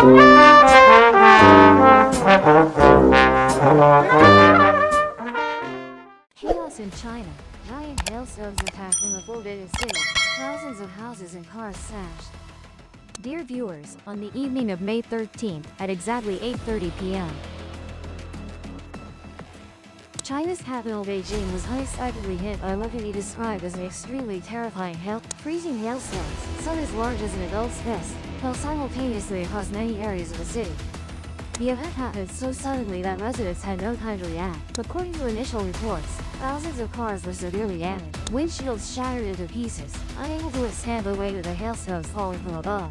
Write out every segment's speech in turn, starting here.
Chaos in China. Giant hailstones attack from the forbidden city. Thousands of houses and cars smashed. Dear viewers, on the evening of May 13th, at exactly 8:30 p.m., China's capital Beijing was unexpectedly hit by what can be described as an extremely terrifying freezing hailstones, some as large as an adult's fist, fell simultaneously across many areas of the city. The event happened so suddenly that residents had no time to react. According to initial reports, thousands of cars were severely damaged, windshields shattered into pieces, unable to withstand the weight of the hailstones falling from above.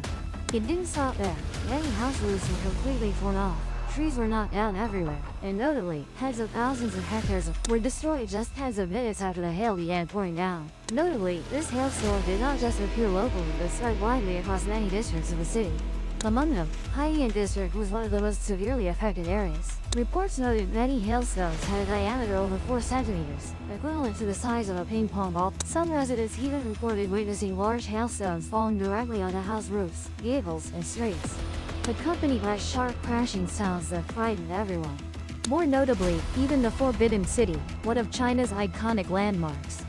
It didn't stop there. Many house roofs were completely torn off. Trees were knocked down everywhere, and notably, tens of thousands of hectares were destroyed just tens of minutes after the hail began pouring down. Notably, this hailstorm did not just appear locally but spread widely across many districts of the city. Among them, Haiyan district was one of the most severely affected areas. Reports noted many hailstones had a diameter over 4 centimeters, equivalent to the size of a ping pong ball. Some residents even reported witnessing large hailstones falling directly onto house roofs, vehicles, and streets, accompanied by sharp crashing sounds that frightened everyone. More notably, even the Forbidden City, one of China's iconic landmarks,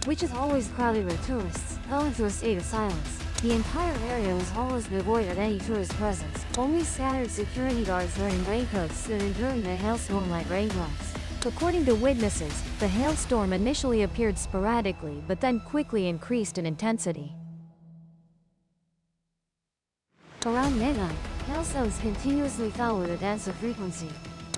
which is always crowded with tourists, fell into a state of silence. The entire area was almost devoid of any tourist presence. Only scattered security guards wearing raincoats stood enduring the hailstorm like raindrops. According to witnesses, the hailstorm initially appeared sporadically but then quickly increased in intensity. Around midnight, hailstones continuously fell with a dense frequency,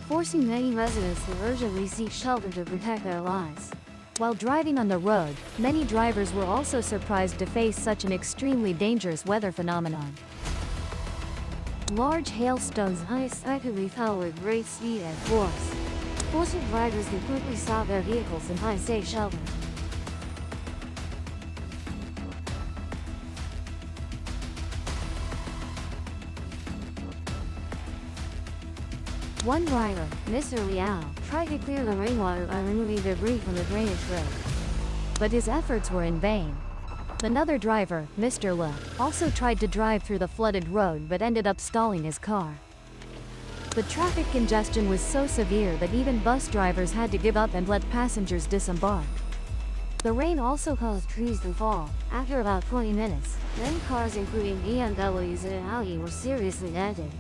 forcing many residents to urgently seek shelter to protect their lives. While driving on the road, many drivers were also surprised to face such an extremely dangerous weather phenomenon. Large hailstones unexpectedly fell with great speed and force, forcing drivers to quickly stop their vehicles and find safe shelter. One driver, Mr. Liao, tried to clear the rainwater by removing debris from the drainage road, but his efforts were in vain. Another driver, Mr. Le, also tried to drive through the flooded road but ended up stalling his car. The traffic congestion was so severe that even bus drivers had to give up and let passengers disembark. The rain also caused trees to fall. After about 20 minutes, many cars including BMWs and Audi were seriously dented.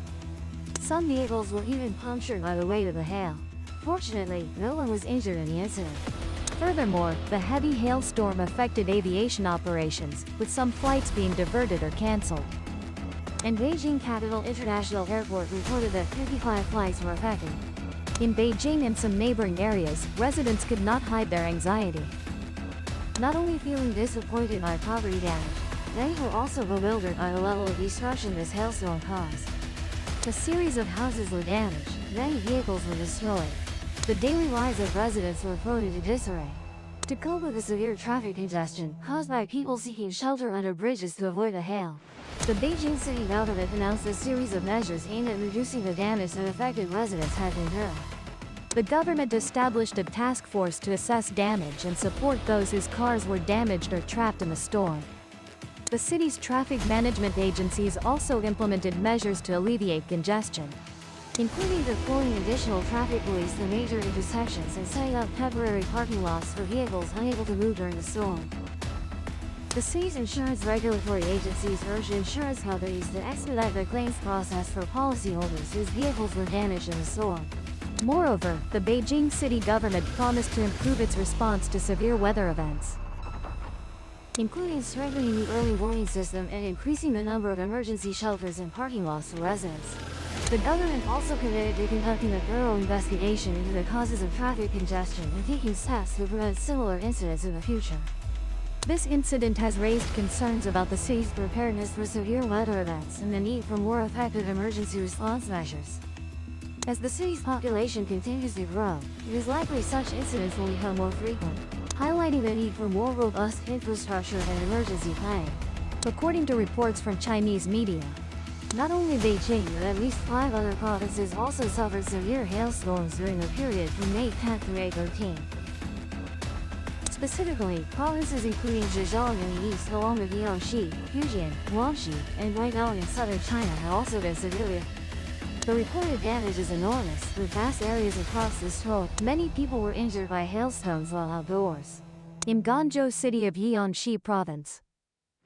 Some vehicles were even punctured by the weight of the hail. Fortunately, no one was injured in the incident. Furthermore, the heavy hailstorm affected aviation operations, with some flights being diverted or cancelled. And Beijing Capital International Airport reported that 55 flights were affected. In Beijing and some neighboring areas, residents could not hide their anxiety. Not only feeling disappointed by property damage, many were also bewildered by the level of destruction this hailstorm caused. A series of houses were damaged, many vehicles were destroyed. The daily lives of residents were thrown into disarray. To cope with the severe traffic congestion caused by people seeking shelter under bridges to avoid the hail, the Beijing city government announced a series of measures aimed at reducing the damage that affected residents had endured. The government established a task force to assess damage and support those whose cars were damaged or trapped in the storm. The city's traffic management agencies also implemented measures to alleviate congestion, including deploying additional traffic police to major intersections and setting up temporary parking lots for vehicles unable to move during the storm. The city's insurance regulatory agencies urged insurance companies to expedite the claims process for policyholders whose vehicles were damaged in the storm. Moreover, the Beijing city government promised to improve its response to severe weather events, including strengthening the early warning system and increasing the number of emergency shelters and parking lots for residents. The government also committed to conducting a thorough investigation into the causes of traffic congestion and taking steps to prevent similar incidents in the future. This incident has raised concerns about the city's preparedness for severe weather events and the need for more effective emergency response measures. As the city's population continues to grow, it is likely such incidents will become more frequent, highlighting the need for more robust infrastructure and emergency planning. According to reports from Chinese media, not only Beijing but at least 5 other provinces also suffered severe hailstorms during the period from May 10 to May 13. Specifically, provinces including Zhejiang in the east along with Jiangxi, Fujian, Guangxi, and Guangdong in southern China have also been severely. The reported damage is enormous, with vast areas across destroyed. Many people were injured by hailstones while outdoors. In Guangzhou city of Jiangxi province,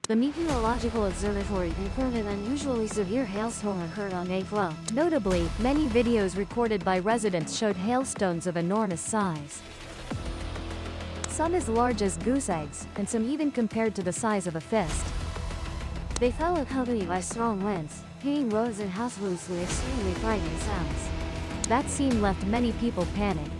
the Meteorological Observatory confirmed an unusually severe hailstorm occurred on May 12. Notably, many videos recorded by residents showed hailstones of enormous size. Some as large as goose eggs, and some even compared to the size of a fist. They fell accompanied by strong winds, hitting roads and house roofs with extremely frightening sounds. That scene left many people panicked.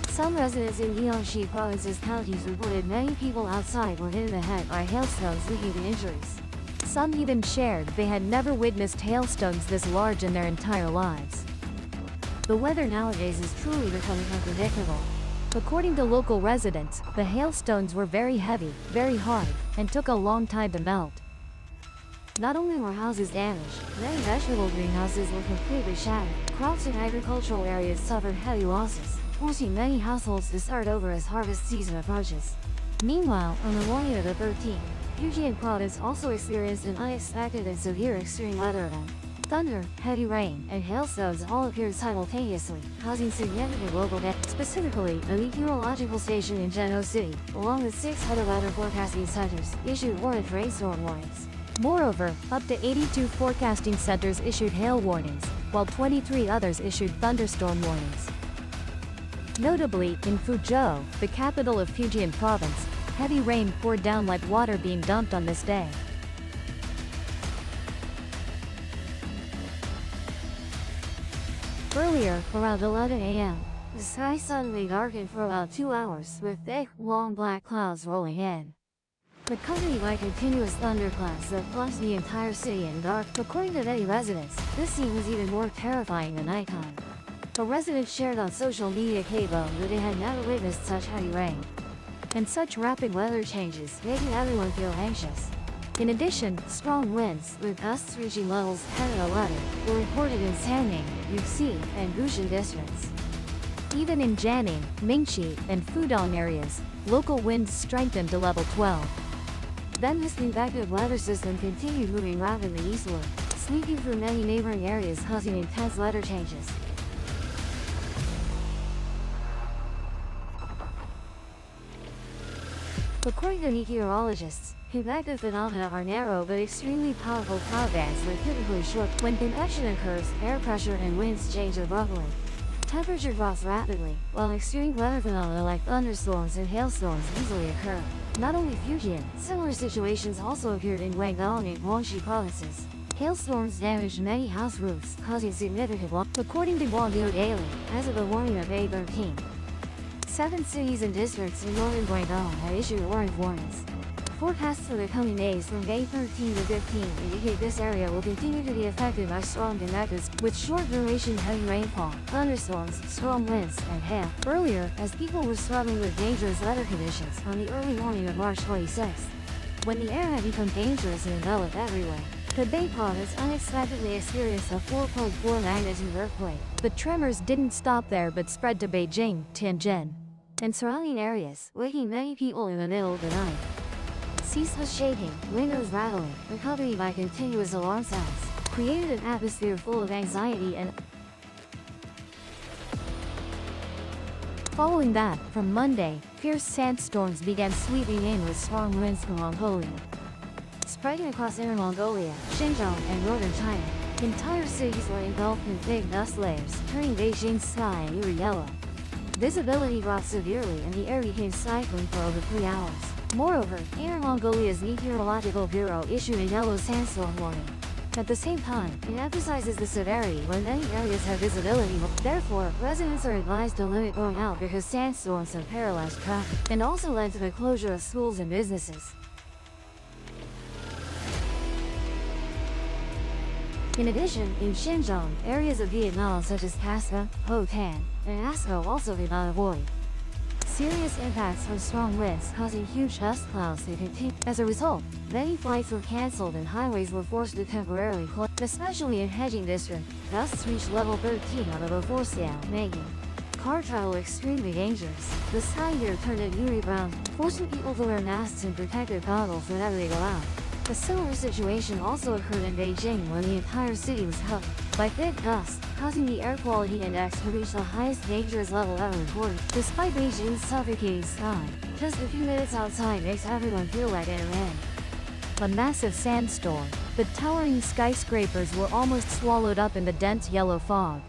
Some residents in Jiangxi province's counties reported many people outside were hit in the head by hailstones leading to injuries. Some even shared they had never witnessed hailstones this large in their entire lives. The weather nowadays is truly becoming unpredictable. According to local residents, the hailstones were very heavy, very hard, and took a long time to melt. Not only were houses damaged, many vegetable greenhouses were completely shattered. Crops and agricultural areas suffered heavy losses, forcing many households to start over as harvest season approaches. Meanwhile, on the morning of the 13th, Fujian province also experienced an unexpected and severe extreme weather event. Thunder, heavy rain, and hailstones all appeared simultaneously, causing significant local damage. Specifically, a meteorological station in Zhengzhou City, along with 6 other weather forecasting centers, issued orange rainstorm warnings. Moreover, up to 82 forecasting centers issued hail warnings, while 23 others issued thunderstorm warnings. Notably, in Fuzhou, the capital of Fujian province, heavy rain poured down like water being dumped on this day. Earlier, around 11 a.m., the sky suddenly darkened for about 2 hours with thick, long black clouds rolling in, accompanied by continuous thunderclaps that plunged the entire city in dark. According to many residents, this scene was even more terrifying than nighttime. A resident shared on social media that they had never witnessed such heavy rain and such rapid weather changes, making everyone feel anxious. In addition, strong winds, with gusts reaching levels 10 and 11, were reported in Sanning, Yuxi, and Gushan districts. Even in Jianing, Mingxi, and Fudong areas, local winds strengthened to level 12. Then this convective weather system continued moving rapidly eastward, sweeping through many neighboring areas, causing intense weather changes. According to meteorologists, convective phenomena are narrow but extremely powerful cloud bands that typically short. When convection occurs, air pressure and winds change abruptly. Temperature drops rapidly, while extreme weather phenomena like thunderstorms and hailstorms easily occur. Not only Fujian, similar situations also appeared in Guangdong and Guangxi provinces. Hailstorms damaged many house roofs, causing significant loss. According to Guangdong Daily, as of the morning of May 13, 7 cities and districts in northern Guangdong have issued orange warnings. Forecasts for the coming days from May 13 to 15 indicate this area will continue to be affected by strong convectors, with short-duration heavy rainfall, thunderstorms, strong winds, and hail. Earlier, as people were struggling with dangerous weather conditions on the early morning of March 26, when the air had become dangerous and enveloped everywhere, Hebei province unexpectedly experienced a 4.4 magnitude earthquake. The tremors didn't stop there but spread to Beijing, Tianjin, and surrounding areas, waking many people in the middle of the night. Ceaseless shaking, windows rattling, accompanied by continuous alarm sounds, created an atmosphere full of anxiety and. Following that, from Monday, fierce sandstorms began sweeping in with strong winds from Mongolia, spreading across Inner Mongolia, Xinjiang, and northern China. Entire cities were engulfed in thick dust layers, turning Beijing's sky an eerie yellow. Visibility dropped severely and the air became stifling for over 3 hours. Moreover, Inner Mongolia's Meteorological Bureau issued a yellow sandstorm warning. At the same time, it emphasizes the severity when many areas have visibility. Therefore, residents are advised to limit going out because sandstorms have paralyzed traffic and also led to the closure of schools and businesses. In addition, in Xinjiang, areas of Vietnam such as Pasca, Ho Tan, and Asco also did not avoid serious impacts from strong winds, causing huge dust clouds to continue. As a result, many flights were cancelled and highways were forced to temporarily close. Especially in Beijing district, gusts reached level 13 on the before scale, making car travel extremely dangerous. The sky here turned an eerie brown, forcing people to wear masks and protective goggles whenever they go out. A similar situation also occurred in Beijing when the entire city was covered by thick dust, causing the air quality index to reach the highest dangerous level ever recorded. Despite Beijing's suffocating sky, just a few minutes outside makes everyone feel like they're in a massive sandstorm. The towering skyscrapers were almost swallowed up in the dense yellow fog,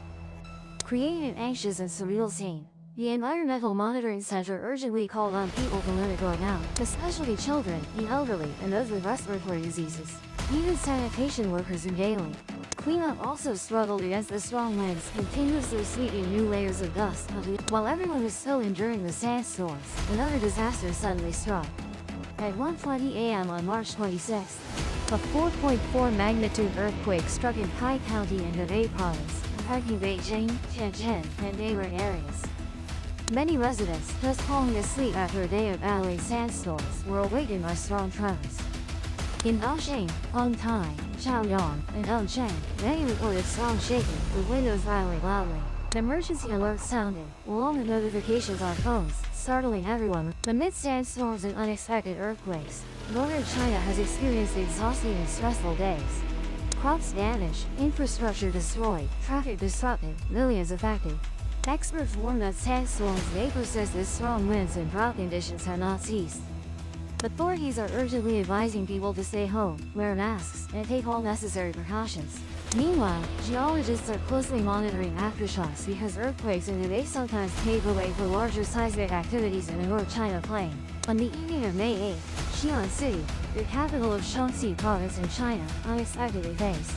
creating an anxious and surreal scene. The Environmental Monitoring Center urgently called on people to limit going out, especially children, the elderly, and those with respiratory diseases. Even sanitation workers are daily. Cleanup also struggled against the strong winds, continuously sweeping new layers of dust. While everyone was still enduring the sandstorms, another disaster suddenly struck. At 1:20 a.m. on March 26th, a 4.4 magnitude earthquake struck in Pai County in Hebei Province, affecting Beijing, Tianjin, and neighboring areas. Many residents, just falling asleep after a day of battling sandstorms, were awakened by strong tremors. In Beijing, Hongtai, Chaoyang, and Cheng, many reported strong shaking, with windows rattling loudly. The emergency alert sounded, along with notifications on phones, startling everyone. Amidst sandstorms and unexpected earthquakes, northern China has experienced exhausting and stressful days. Crops damaged, infrastructure destroyed, traffic disrupted, millions affected. Experts warn that sandstorms may persist as strong winds and drought conditions have not ceased. Authorities are urgently advising people to stay home, wear masks, and take all necessary precautions. Meanwhile, geologists are closely monitoring aftershocks because earthquakes in Hebei sometimes pave the way for larger seismic activities in the North China Plain. On the evening of May 8, Xi'an City, the capital of Shaanxi Province in China, unexpectedly faced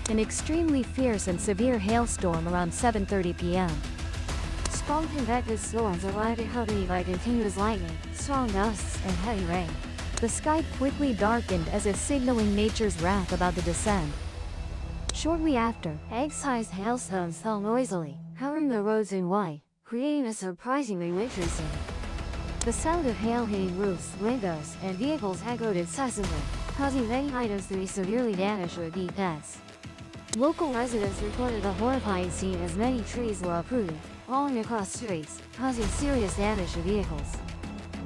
an extremely fierce and severe hailstorm around 7:30 p.m. Strong convective storms arrived accompanied by continuous lightning, strong gusts, and heavy rain. The sky quickly darkened as if signaling nature's wrath about to descend. Shortly after, egg-sized hailstones fell noisily, covering the roads in white, creating a surprisingly wintry scene. The sound of hail hitting roofs, windows, and vehicles echoed incessantly, causing many items to be severely damaged or deep dents. Local residents reported a horrifying scene as many trees were uprooted, falling across streets, causing serious damage to vehicles.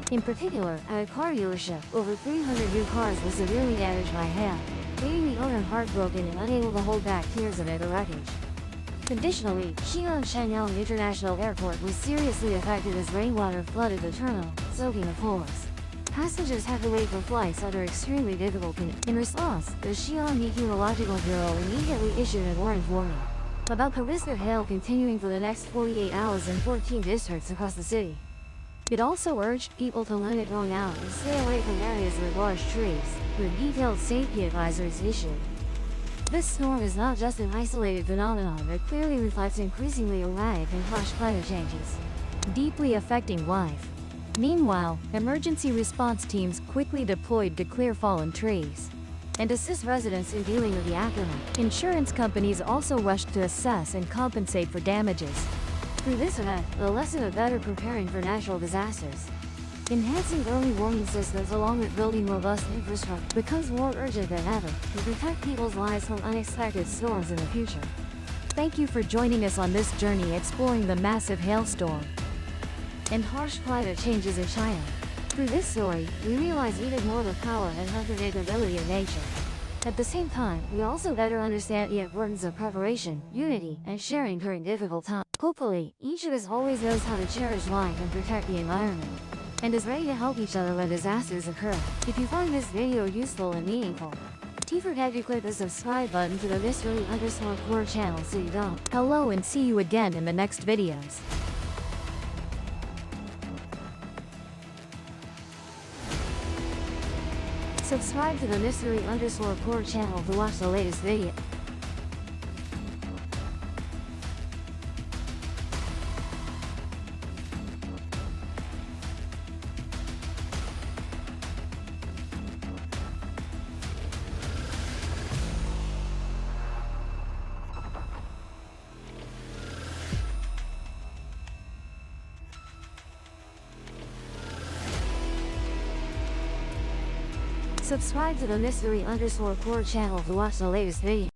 In particular, at a car dealership, over 300 new cars were severely damaged by hail, leaving the owner heartbroken and unable to hold back tears amid the wreckage. Additionally, Xi'an Shenyang International Airport was seriously affected as rainwater flooded the terminal, soaking the floors. Passengers had to wait for flights under extremely difficult conditions. In response, the Xi'an Meteorological Bureau immediately issued an orange warning about persistent hail continuing for the next 48 hours in 14 districts across the city. It also urged people to limit going out and stay away from areas with large trees, with detailed safety advisories issued. This storm is not just an isolated phenomenon that clearly reflects increasingly erratic and harsh climate changes, deeply affecting life. Meanwhile, emergency response teams quickly deployed to clear fallen trees and assist residents in dealing with the aftermath. Insurance companies also rushed to assess and compensate for damages. Through this event, the lesson of better preparing for natural disasters, enhancing early warning systems along with building robust infrastructure becomes more urgent than ever to protect people's lives from unexpected storms in the future. Thank you for joining us on this journey exploring the massive hailstorm and harsh climate changes in China. Through this story, we realize even more the power and unpredictability of nature. At the same time, we also better understand the importance of preparation, unity, and sharing during difficult times. Hopefully, each of us always knows how to cherish life and protect the environment, and is ready to help each other when disasters occur. If you find this video useful and meaningful, don't forget to click the subscribe button to the mystery_core channel so you don't. Hello and see you again in the next videos. Subscribe to the mystery_core channel to watch the latest video. Subscribe to the mystery_core channel to watch the latest video.